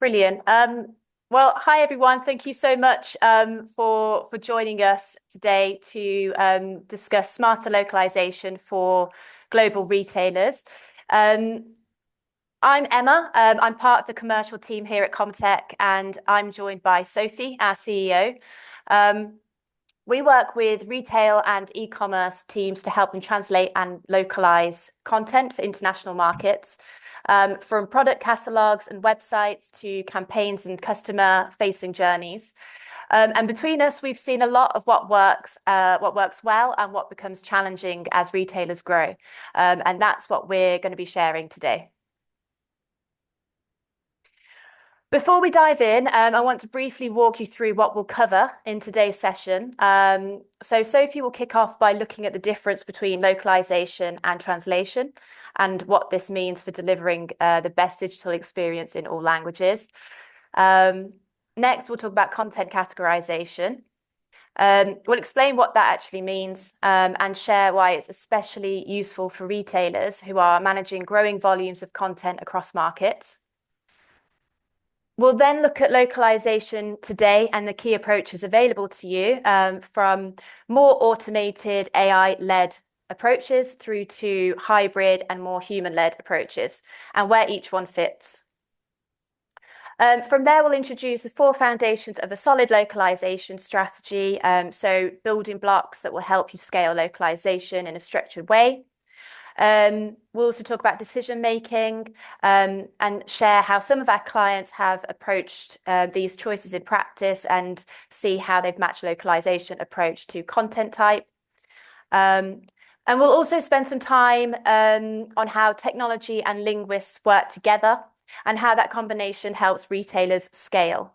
Brilliant. Well, hi everyone. Thank you so much for joining us today to discuss smarter localization for global retailers. Um, I'm Emma. I'm part of the commercial team here at Comtec, and I'm joined by Sophie, our CEO. Um, we work with retail and e-commerce teams to help them translate and localize content for international markets, from product catalogs and websites to campaigns and customer-facing journeys. And between us, we've seen a lot of what works well, and what becomes challenging as retailers grow. And that's what we're going to be sharing today. Before we dive in, I want to briefly walk you through what we'll cover in today's session. So Sophie will kick off by looking at the difference between localization and translation and what this means for delivering the best digital experience in all languages. Next, we'll talk about content categorization. We'll explain what that actually means, and share why it's especially useful for retailers who are managing growing volumes of content across markets. We'll then look at localization today and the key approaches available to you, from more automated AI-led approaches through to hybrid and more human-led approaches, and where each one fits. From there, we'll introduce the four foundations of a solid localization strategy, so building blocks that will help you scale localization in a structured way. We'll also talk about decision making, and share how some of our clients have approached these choices in practice and see how they've matched localization approach to content type. And we'll also spend some time on how technology and linguists work together and how that combination helps retailers scale.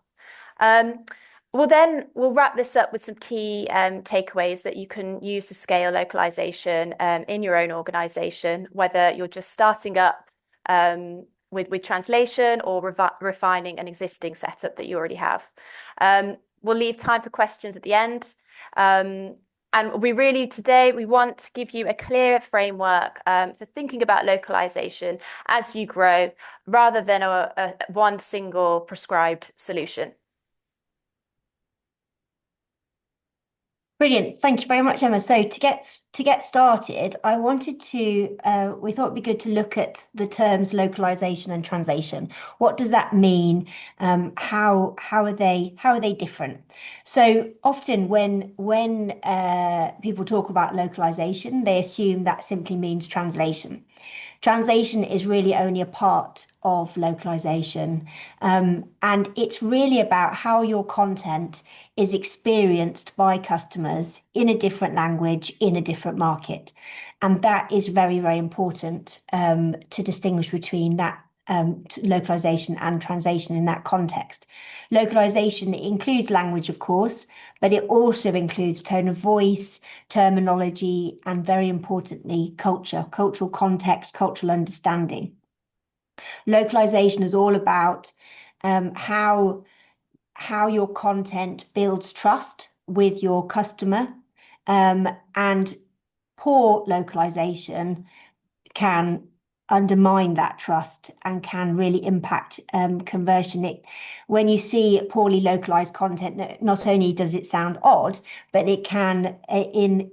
We'll wrap this up with some key takeaways that you can use to scale localization in your own organization, whether you're just starting up with translation or refining an existing setup that you already have. We'll leave time for questions at the end. And today we want to give you a clear framework for thinking about localization as you grow, rather than one single prescribed solution. Brilliant. Thank you very much, Emma. So to get started, I wanted to we thought it'd be good to look at the terms localization and translation. What does that mean? How are they different? So often when people talk about localization, they assume that simply means translation. Translation is really only a part of localization, and it's really about how your content is experienced by customers in a different language, in a different market. And that is very, very important to distinguish between that localization and translation in that context. Localization includes language, of course, but it also includes tone of voice, terminology, and very importantly, cultural context, cultural understanding. Localization is all about how your content builds trust with your customer, and poor localization can undermine that trust and can really impact conversion. When you see poorly localized content, not only does it sound odd, but it can, in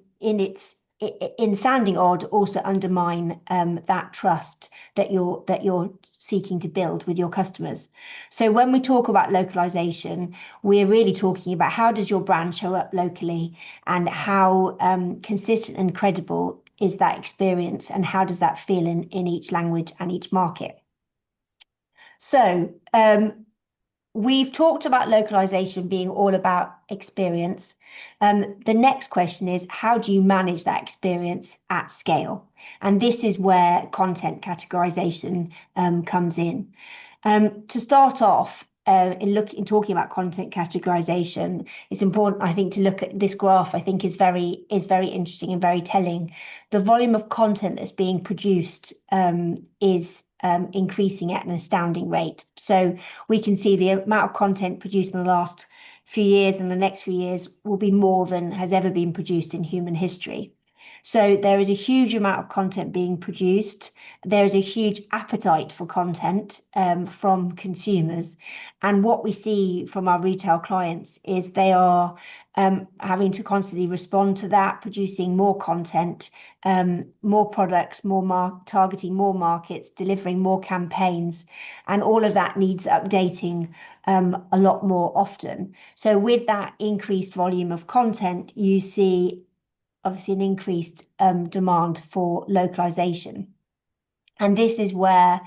sounding odd, also undermine that trust that you're seeking to build with your customers. So when we talk about localization, we're really talking about how does your brand show up locally, and how consistent and credible is that experience, and how does that feel in each language and each market. So we've talked about localization being all about experience. The next question is, how do you manage that experience at scale? And this is where content categorization comes in. To start off, in talking about content categorization, it's important, I think, to look at this graph. I think is very interesting and very telling. The volume of content that's being produced is increasing at an astounding rate. So we can see the amount of content produced in the last few years and the next few years will be more than has ever been produced in human history. So there is a huge amount of content being produced. There is a huge appetite for content from consumers. And what we see from our retail clients is they are having to constantly respond to that, producing more content, more products, targeting more markets, delivering more campaigns, and all of that needs updating a lot more often. So with that increased volume of content, you see obviously an increased demand for localization. And this is where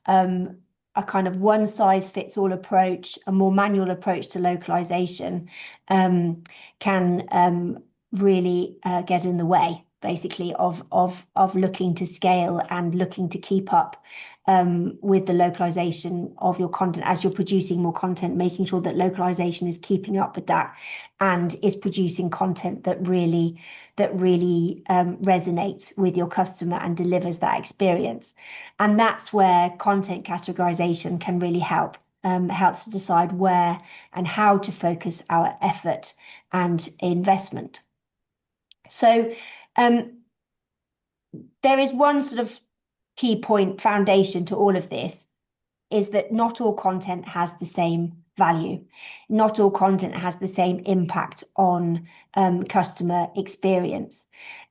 a kind of one size fits all approach, a more manual approach to localization can really get in the way, basically, of looking to scale and looking to keep up with the localization of your content as you're producing more content, making sure that localization is keeping up with that and is producing content that really resonates with your customer and delivers that experience. And that's where content categorization can really help. Helps to decide where and how to focus our effort and investment. So there is one sort of key point foundation to all of this is that not all content has the same value. Not all content has the same impact on customer experience.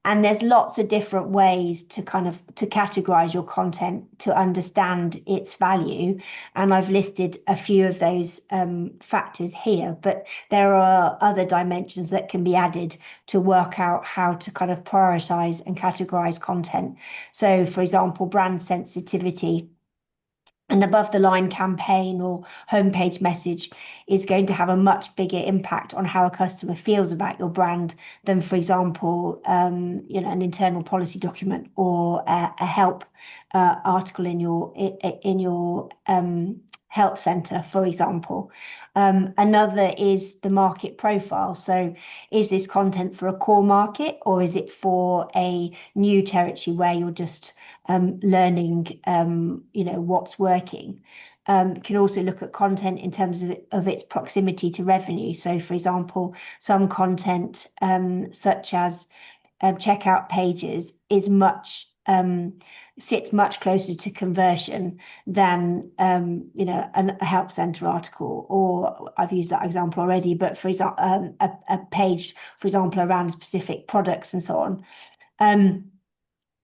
And there's lots of different ways to categorize your content to understand its value. And I've listed a few of those factors here, but there are other dimensions that can be added to work out how to kind of prioritize and categorize content. So, for example, brand sensitivity. An above the line campaign or homepage message is going to have a much bigger impact on how a customer feels about your brand than, for example, an internal policy document or a help article in your help center, for example. Another is the market profile. So is this content for a core market or is it for a new territory where you're just learning, what's working? Can also look at content in terms of its proximity to revenue. So, for example, some content such as checkout pages is sits much closer to conversion than a help center article, or I've used that example already, but for example, a page, for example, around specific products and so on. And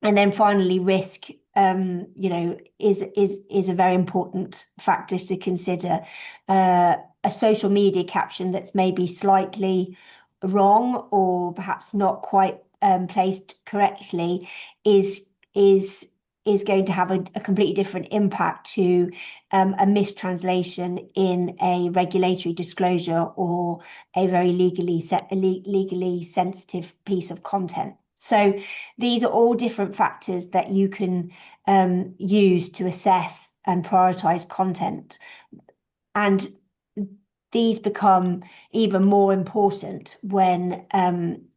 then finally, risk, is a very important factor to consider. A social media caption that's maybe slightly wrong or perhaps not quite placed correctly is going to have a completely different impact to a mistranslation in a regulatory disclosure or a very legally sensitive piece of content. So these are all different factors that you can use to assess and prioritize content. And these become even more important when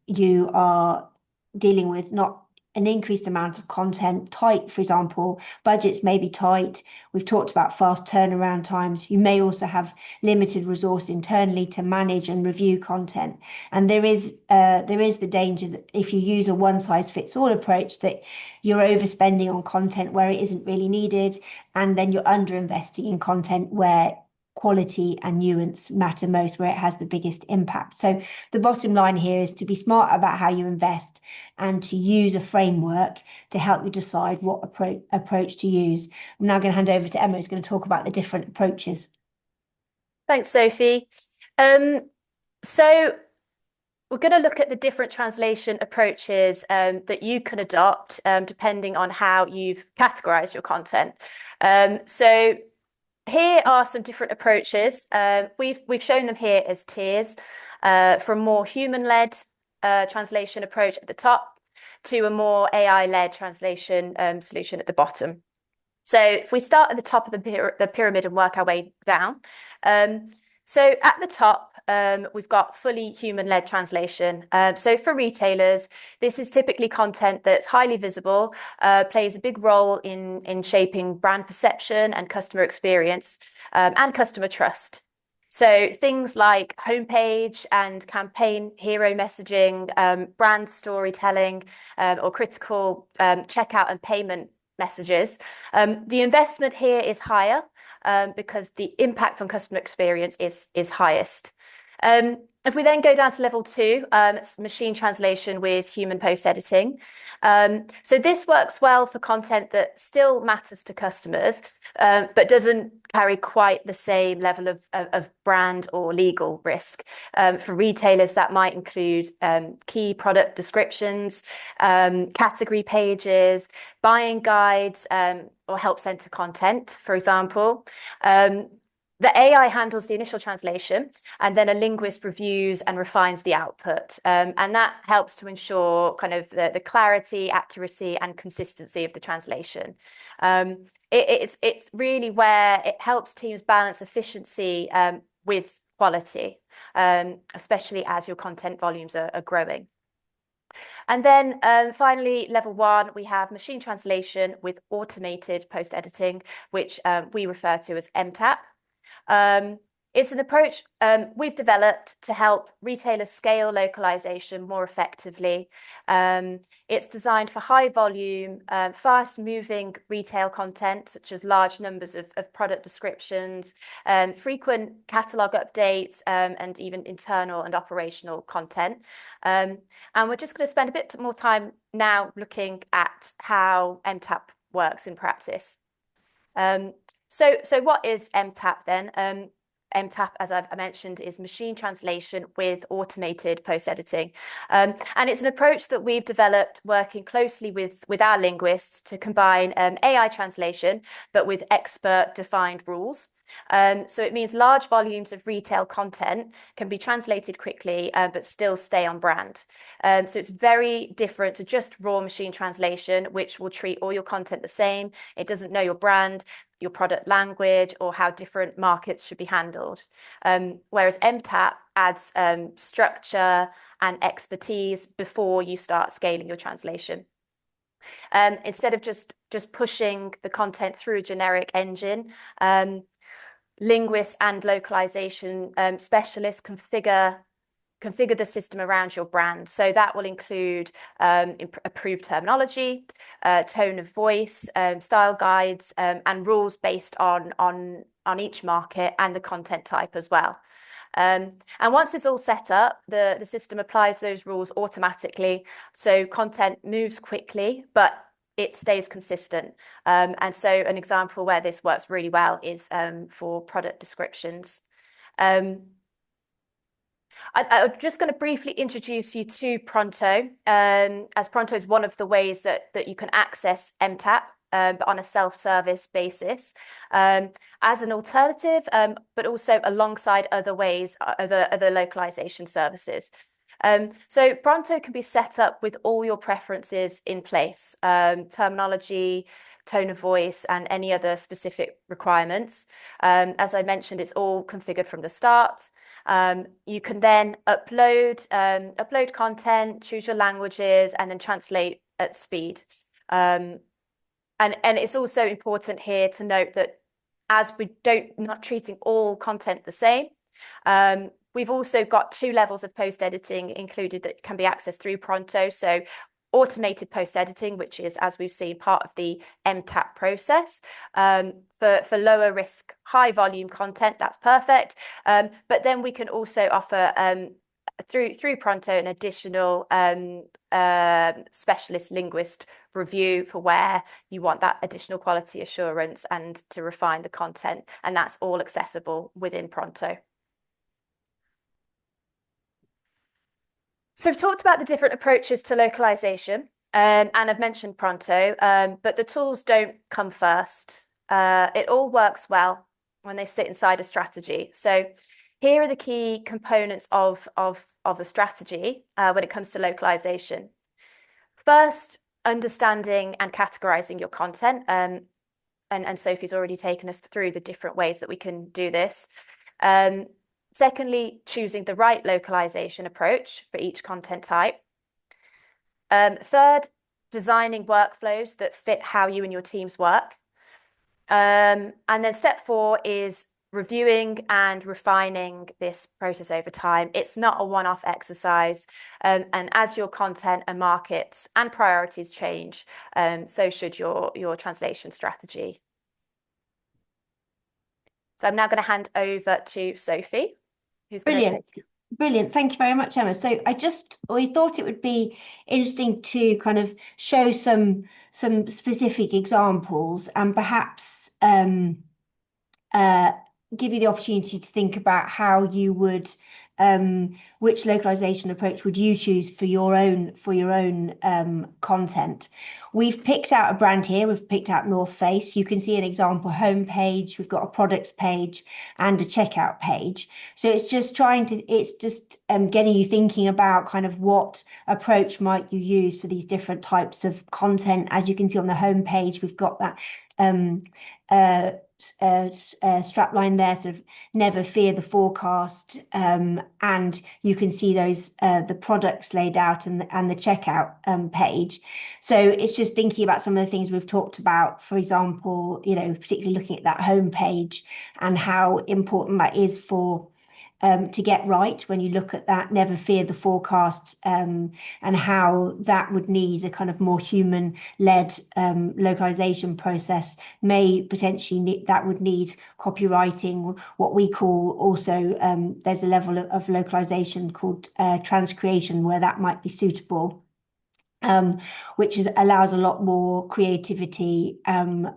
you are dealing with not an increased amount of content, tight, for example, budgets may be tight. We've talked about fast turnaround times. You may also have limited resource internally to manage and review content. And there is the danger that if you use a one size fits all approach, that you're overspending on content where it isn't really needed, and then you're underinvesting in content where quality and nuance matter most, where it has the biggest impact. So the bottom line here is to be smart about how you invest and to use a framework to help you decide what approach to use. I'm now going to hand over to Emma, who's going to talk about the different approaches. Thanks, Sophie. So we're going to look at the different translation approaches that you can adopt depending on how you've categorized your content. So here are some different approaches. We've shown them here as tiers, from more human-led translation approach at the top to a more AI-led translation solution at the bottom. So if we start at the top of the pyramid and work our way down, so at the top, we've got fully human-led translation. So for retailers, this is typically content that's highly visible, plays a big role in shaping brand perception and customer experience, and customer trust. So things like homepage and campaign hero messaging, brand storytelling, or critical checkout and payment messages. The investment here is higher because the impact on customer experience is highest. If we then go down to level two, it's machine translation with human post editing. So this works well for content that still matters to customers, but doesn't carry quite the same level of brand or legal risk. For retailers, that might include key product descriptions, category pages, buying guides, or help center content, for example. The AI handles the initial translation, and then a linguist reviews and refines the output. And that helps to ensure kind of the clarity, accuracy, and consistency of the translation. It's really where it helps teams balance efficiency with quality, especially as your content volumes are growing. And then finally, level one, we have machine translation with automated post editing, which we refer to as MTAP. It's an approach we've developed to help retailers scale localization more effectively. It's designed for high volume, fast moving retail content, such as large numbers of product descriptions, frequent catalog updates, and even internal and operational content. And we're just going to spend a bit more time now looking at how MTAP works in practice. So what is MTAP then? MTAP, as I've mentioned, is machine translation with automated post editing. And it's an approach that we've developed working closely with our linguists to combine AI translation, but with expert defined rules. So it means large volumes of retail content can be translated quickly, but still stay on brand. So it's very different to just raw machine translation, which will treat all your content the same. It doesn't know your brand, your product language, or how different markets should be handled. Whereas MTAP adds structure and expertise before you start scaling your translation. Instead of just pushing the content through a generic engine, linguists and localization specialists configure the system around your brand. So that will include approved terminology, tone of voice, style guides, and rules based on each market and the content type as well. And once it's all set up, the system applies those rules automatically. So content moves quickly, but it stays consistent. And so an example where this works really well is for product descriptions. I'm just going to briefly introduce you to Pronto, as Pronto is one of the ways that you can access MTAP, but on a self-service basis, as an alternative, but also alongside other ways, other localization services. So Pronto can be set up with all your preferences in place, terminology, tone of voice, and any other specific requirements. As I mentioned, it's all configured from the start. You can then upload content, choose your languages, and then translate at speed. And it's also important here to note that as not treating all content the same, we've also got 2 levels of post editing included that can be accessed through Pronto. So automated post editing, which is, as we've seen, part of the MTAP process. For lower risk, high volume content, that's perfect. But then we can also offer through Pronto an additional specialist linguist review for where you want that additional quality assurance and to refine the content. And that's all accessible within Pronto. So we've talked about the different approaches to localization, and I've mentioned Pronto, but the tools don't come first. It all works well when they sit inside a strategy. So here are the key components of a strategy when it comes to localization. First, understanding and categorizing your content. And Sophie's already taken us through the different ways that we can do this. Secondly, choosing the right localization approach for each content type. Third, designing workflows that fit how you and your teams work. And then step 4 is reviewing and refining this process over time. It's not a one-off exercise. And as your content and markets and priorities change, so should your translation strategy. So I'm now going to hand over to Sophie, who's going to Brilliant. take. Brilliant. Thank you very much, Emma. So we thought it would be interesting to kind of show some specific examples and perhaps uh, give you the opportunity to think about how you would which localization approach would you choose for your own content. We've picked out a brand here. We've picked out North Face. You can see an example homepage. We've got a products page and a checkout page. So it's just getting you thinking about kind of what approach might you use for these different types of content. As you can see on the homepage, we've got that strapline there, sort of never fear the forecast, and you can see those the products laid out and the checkout page. So it's just thinking about some of the things we've talked about, for example, particularly looking at that homepage and how important that is for to get right when you look at that never fear the forecast, and how that would need a kind of more human-led localization process. May potentially would need copywriting, what we call also, there's a level of localization called transcreation where that might be suitable. Which allows a lot more creativity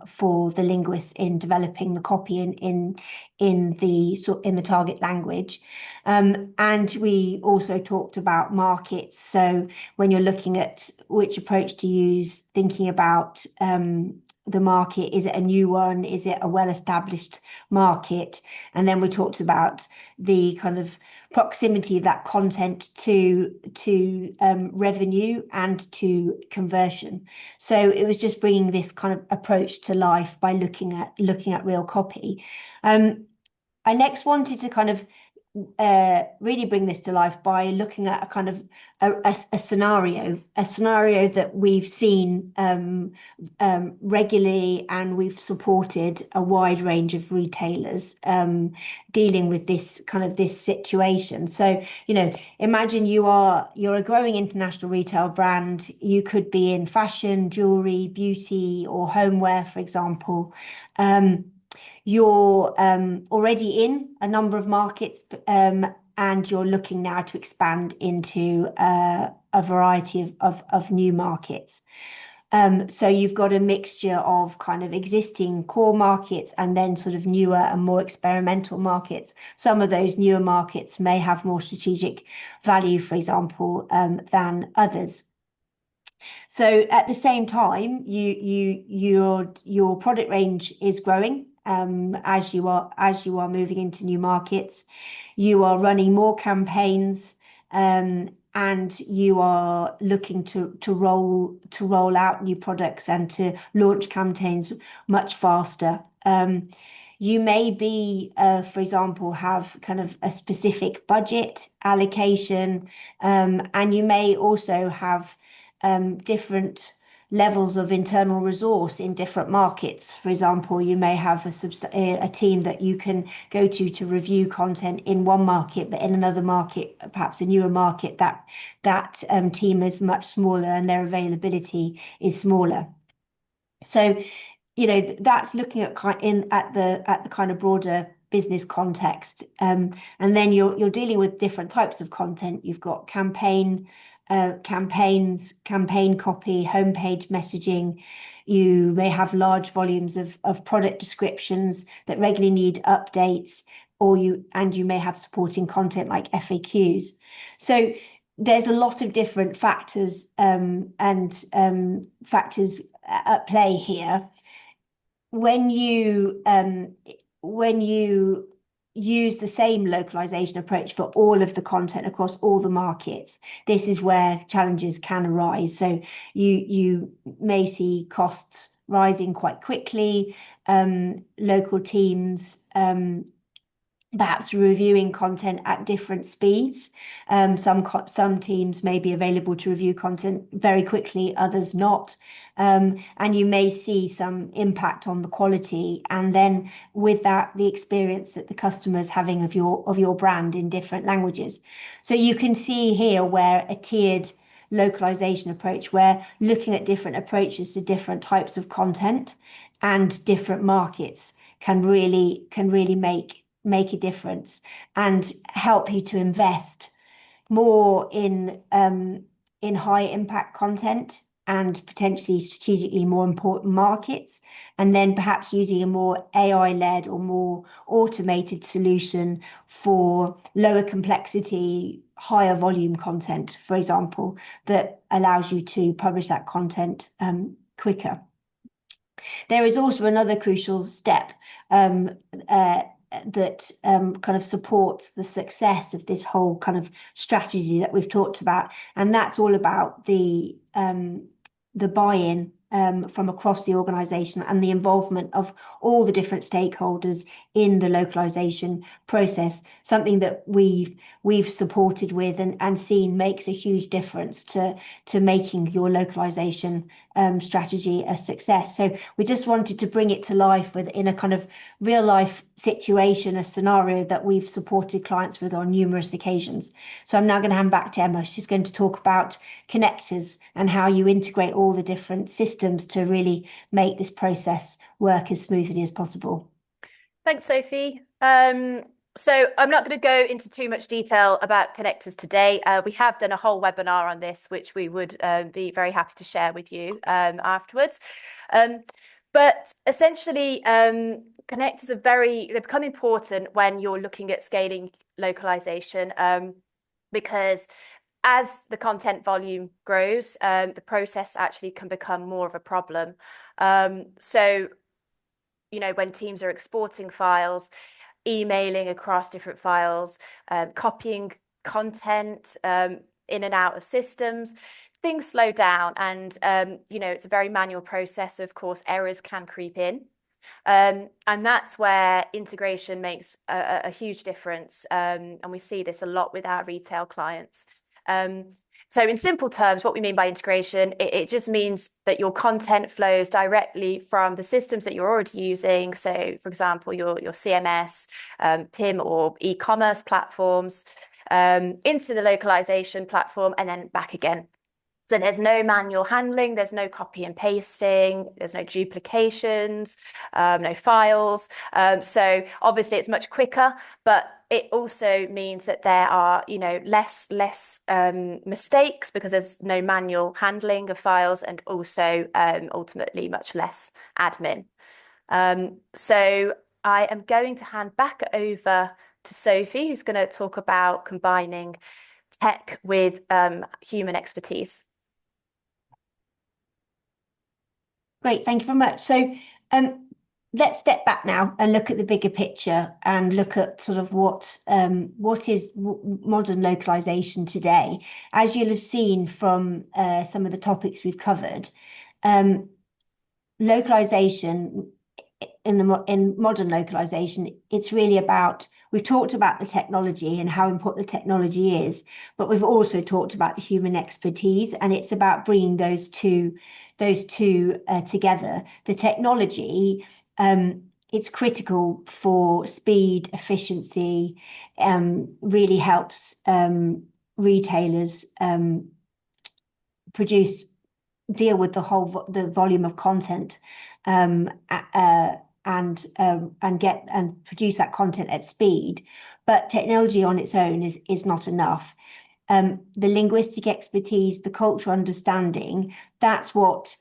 for the linguists in developing the copy in the target language. And we also talked about markets. So when you're looking at which approach to use, thinking about the market, is it a new one? Is it a well-established market? And then we talked about the kind of proximity of that content to revenue and to conversion. So it was just bringing this kind of approach to life by looking at real copy. I next wanted to kind of really bring this to life by looking at a kind of a scenario that we've seen regularly, and we've supported a wide range of retailers dealing with this situation. So, imagine you're a growing international retail brand. You could be in fashion, jewelry, beauty, or homeware, for example. You're already in a number of markets, and you're looking now to expand into a variety of new markets. So you've got a mixture of kind of existing core markets and then sort of newer and more experimental markets. Some of those newer markets may have more strategic value, for example, than others. So at the same time, your product range is growing. As you are moving into new markets, you are running more campaigns, and you are looking to roll out new products and to launch campaigns much faster. You may be, for example, have kind of a specific budget allocation, and you may also have different levels of internal resource in different markets. For example, you may have a team that you can go to review content in one market, but in another market, perhaps a newer market, that team is much smaller and their availability is smaller. So, that's looking at the kind of broader business context, and then you're dealing with different types of content. You've got campaigns, campaign copy, homepage messaging. You may have large volumes of product descriptions that regularly need updates, and you may have supporting content like FAQs. So there's a lot of different factors and factors at play here. When you use the same localization approach for all of the content across all the markets, this is where challenges can arise. So you may see costs rising quite quickly. Local teams perhaps reviewing content at different speeds. Some teams may be available to review content very quickly, others not. And you may see some impact on the quality, and then with that, the experience that the customer's having of your brand in different languages. So you can see here where a tiered localization approach, where looking at different approaches to different types of content and different markets can really make a difference and help you to invest more in high impact content and potentially strategically more important markets, and then perhaps using a more AI-led or more automated solution for lower complexity, higher volume content, for example, that allows you to publish that content quicker. There is also another crucial step um, uh, that kind of supports the success of this whole kind of strategy that we've talked about, and that's all about the buy-in from across the organisation and the involvement of all the different stakeholders in the localization process. Something that we've supported with and seen makes a huge difference to making your localization strategy a success. So we just wanted to bring it to life in a kind of real life situation, a scenario that we've supported clients with on numerous occasions. So I'm now going to hand back to Emma. She's going to talk about connectors and how you integrate all the different systems to really make this process work as smoothly as possible. Thanks, Sophie. So I'm not going to go into too much detail about connectors today. We have done a whole webinar on this, which we would be very happy to share with you afterwards. But essentially, connectors they become important when you're looking at scaling localization, because as the content volume grows, the process actually can become more of a problem. So, when teams are exporting files, emailing across different files, copying content in and out of systems, things slow down, and it's a very manual process. So of course, errors can creep in. And that's where integration makes a huge difference. And we see this a lot with our retail clients. So in simple terms, what we mean by integration, it just means that your content flows directly from the systems that you're already using. So for example, your CMS, PIM or e-commerce platforms, into the localization platform and then back again. So there's no manual handling, there's no copy and pasting, there's no duplications, no files. So obviously it's much quicker, but it also means that there are, less mistakes because there's no manual handling of files, and also ultimately much less admin. So I am going to hand back over to Sophie, who's going to talk about combining tech with human expertise. Great, thank you very much. So let's step back now and look at the bigger picture and look at sort of what is modern localization today. As you'll have seen from some of the topics we've covered, localization in modern localization, it's really about, we've talked about the technology and how important the technology is, but we've also talked about the human expertise, and it's about bringing those two together. The technology, it's critical for speed, efficiency, really helps retailers deal with the volume of content, and produce that content at speed. But technology on its own is not enough. The linguistic expertise, the cultural understanding, that's what,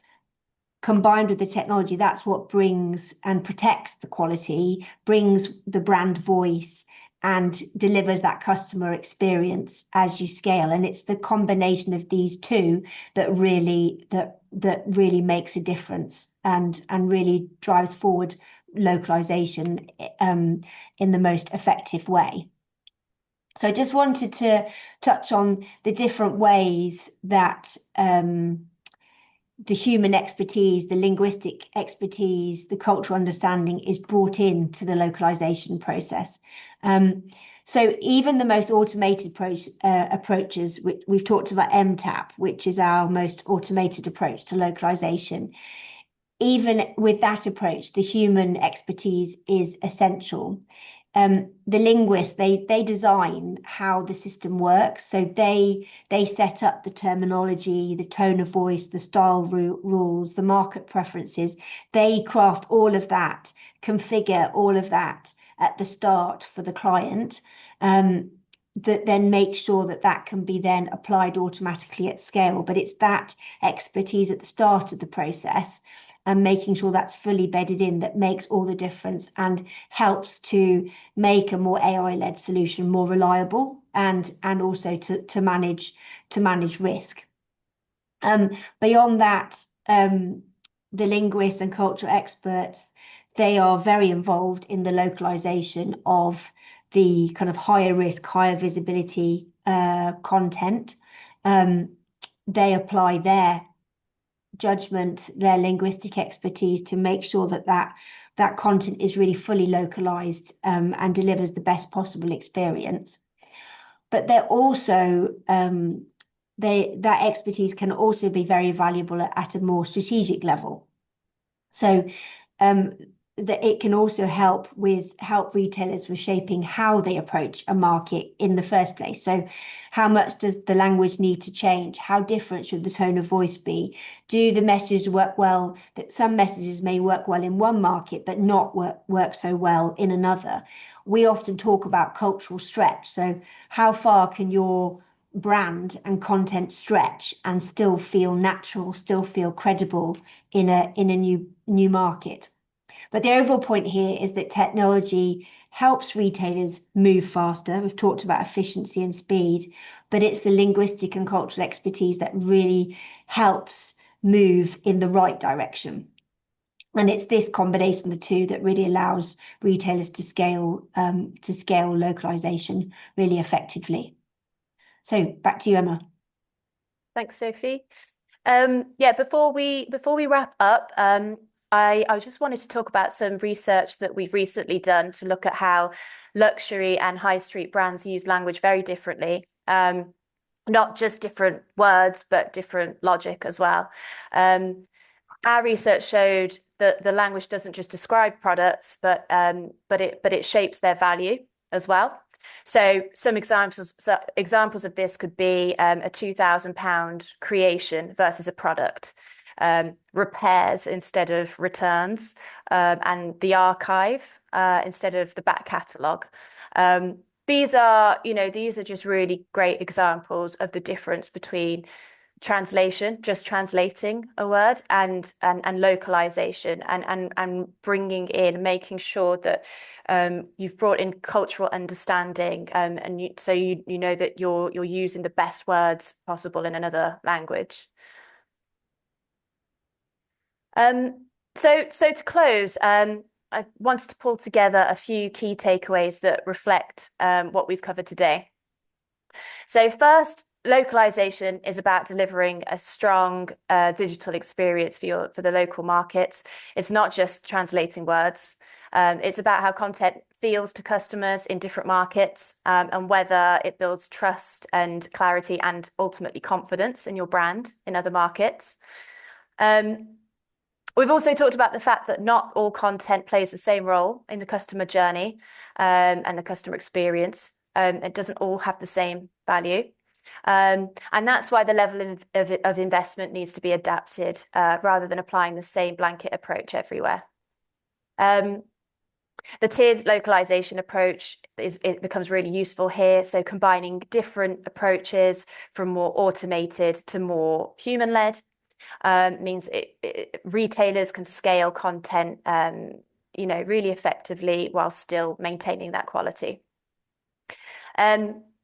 combined with the technology, that's what brings and protects the quality, brings the brand voice, and delivers that customer experience as you scale. And it's the combination of these two that really makes a difference and really drives forward localization in the most effective way. So I just wanted to touch on the different ways that the human expertise, the linguistic expertise, the cultural understanding is brought into the localization process. So even the most automated approaches, we've talked about MTAP, which is our most automated approach to localization. Even with that approach, the human expertise is essential. The linguists, they design how the system works. So they set up the terminology, the tone of voice, the style rules, the market preferences. They craft all of that, configure all of that at the start for the client. That then make sure that that can be then applied automatically at scale. But it's that expertise at the start of the process and making sure that's fully bedded in that makes all the difference and helps to make a more AI-led solution more reliable and also to manage risk. Beyond that, the linguists and cultural experts, they are very involved in the localization of the kind of higher risk, higher visibility content. They apply their judgment, their linguistic expertise to make sure that that content is really fully localized and delivers the best possible experience. But they're also that expertise can also be very valuable at a more strategic level. So that it can also help retailers with shaping how they approach a market in the first place. So how much does the language need to change? How different should the tone of voice be? Do the messages work well? That some messages may work well in one market, but not work so well in another. We often talk about cultural stretch. So how far can your brand and content stretch and still feel natural, still feel credible in a new market? But the overall point here is that technology helps retailers move faster. We've talked about efficiency and speed, but it's the linguistic and cultural expertise that really helps move in the right direction. And it's this combination of the two that really allows retailers to scale localization really effectively. So back to you, Emma. Thanks, Sophie. Yeah, before we wrap up, I just wanted to talk about some research that we've recently done to look at how luxury and high street brands use language very differently. Not just different words, but different logic as well. Our research showed that the language doesn't just describe products, but it shapes their value as well. So some examples of this could be a £2,000 creation versus a product, repairs instead of returns, and the archive instead of the back catalogue. These are just really great examples of the difference between translation, just translating a word, and localization, and bringing in, making sure that you've brought in cultural understanding, so you know that you're using the best words possible in another language. So to close, I wanted to pull together a few key takeaways that reflect what we've covered today. So first, localization is about delivering a strong digital experience for the local markets. It's not just translating words. It's about how content feels to customers in different markets, and whether it builds trust and clarity and ultimately confidence in your brand in other markets. We've also talked about the fact that not all content plays the same role in the customer journey and the customer experience. It doesn't all have the same value. And that's why the level of investment needs to be adapted rather than applying the same blanket approach everywhere. The tiered localization approach it becomes really useful here. So combining different approaches from more automated to more human-led means retailers can scale content, really effectively while still maintaining that quality.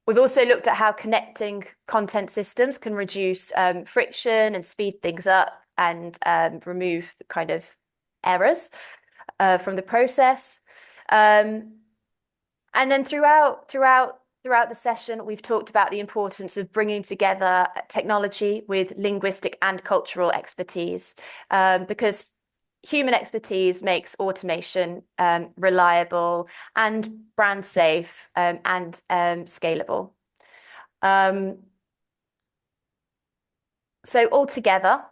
We've also looked at how connecting content systems can reduce friction and speed things up and remove the kind of errors from the process. And then throughout Throughout the session, we've talked about the importance of bringing together technology with linguistic and cultural expertise, because human expertise makes automation reliable and brand safe and scalable. Um, so altogether,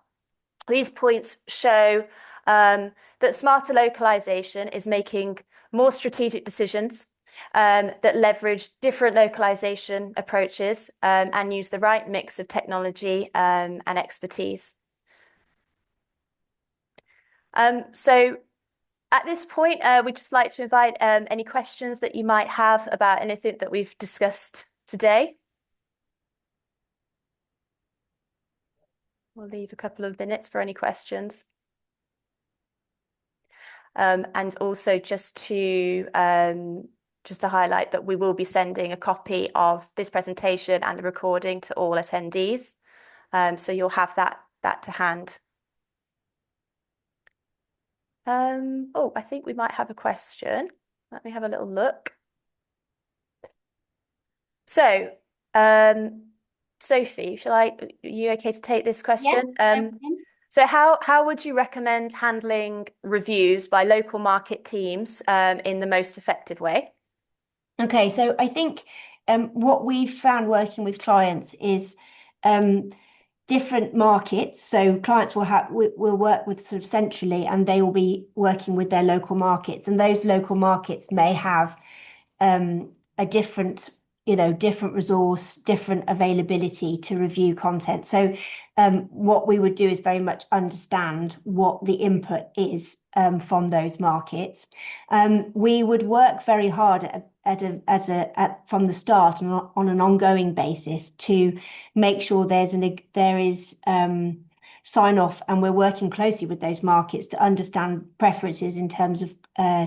these points show that smarter localization is making more strategic decisions that leverage different localization approaches and use the right mix of technology and expertise. So at this point, we'd just like to invite any questions that you might have about anything that we've discussed today. We'll leave a couple of minutes for any questions. And also just to highlight that we will be sending a copy of this presentation and the recording to all attendees. So you'll have that to hand. Oh, I think we might have a question. Let me have a little look. So, Sophie, are you okay to take this question? Yeah. So how would you recommend handling reviews by local market teams in the most effective way? Okay, so I think what we've found working with clients is different markets. So clients will work with sort of centrally, and they will be working with their local markets, and those local markets may have a different, different resource, different availability to review content. So what we would do is very much understand what the input is from those markets. We would work very hard from the start and on an ongoing basis to make sure there is sign off, and we're working closely with those markets to understand preferences in terms of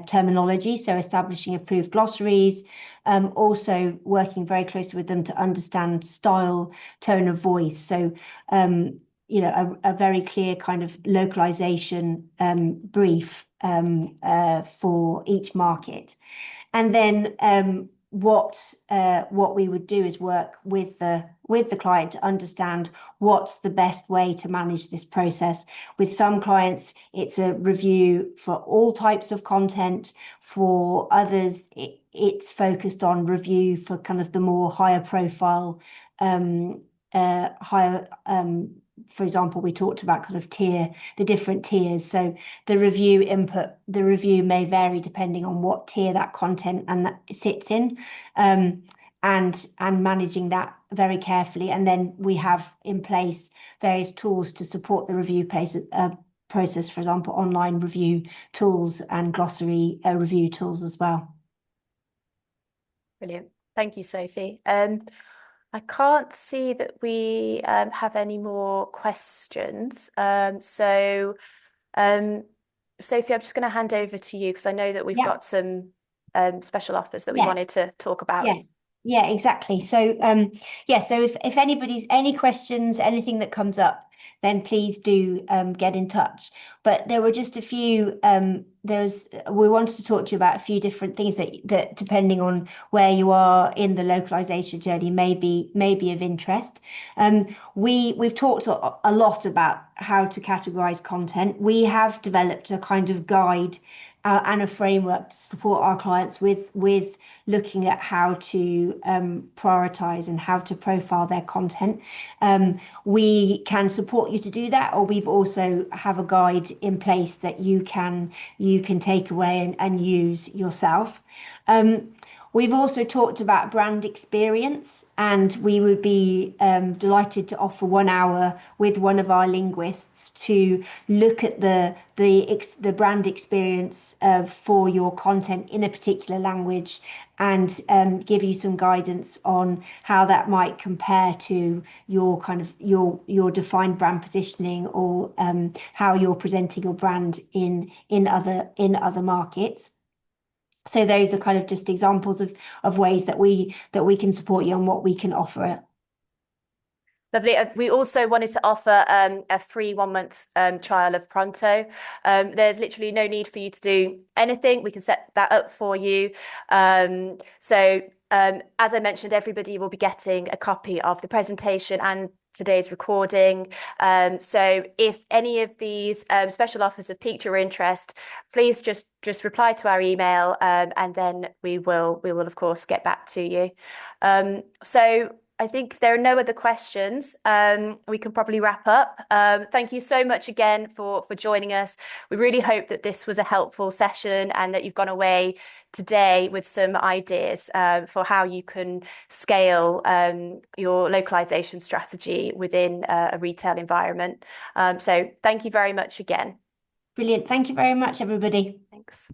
terminology, so establishing approved glossaries, also working very closely with them to understand style, tone of voice. So a very clear kind of localization brief for each market. And then what we would do is work with the client to understand what's the best way to manage this process. With some clients, it's a review for all types of content. For others, it's focused on review for kind of the more higher profile, higher. For example, we talked about kind of the different tiers. So the review may vary depending on what tier that content and that sits in, and managing that very carefully. And then we have in place various tools to support the review process, for example, online review tools and glossary review tools as well. Brilliant. Thank you, Sophie. I can't see that we have any more questions. So, Sophie, I'm just going to hand over to you because I know that we've got some special offers that we wanted to talk about. Yes. Yeah, exactly. So, so if anybody's any questions, anything that comes up, then please do get in touch. But there were just a few. We wanted to talk to you about a few different things that depending on where you are in the localization journey may be of interest. We've talked a lot about how to categorize content. We have developed a kind of guide and a framework to support our clients with looking at how to prioritize and how to profile their content. We can support you to do that, or we've also have a guide in place that you can take away and use yourself. We've also talked about brand experience, and we would be delighted to offer 1 hour with one of our linguists to look at the brand experience for your content in a particular language, and give you some guidance on how that might compare to your kind of your defined brand positioning, or how you're presenting your brand in other markets. So those are kind of just examples of ways that we can support you and what we can offer. Lovely. We also wanted to offer a free 1 month trial of Pronto. There's literally no need for you to do anything. We can set that up for you. As I mentioned, everybody will be getting a copy of the presentation and today's recording. So if any of these special offers have piqued your interest, please just reply to our email, and then we will of course get back to you. So I think if there are no other questions, we can probably wrap up. Thank you so much again for joining us. We really hope that this was a helpful session and that you've gone away today with some ideas for how you can scale your localization strategy within a retail environment. So thank you very much again. Brilliant. Thank you very much, everybody. Thanks.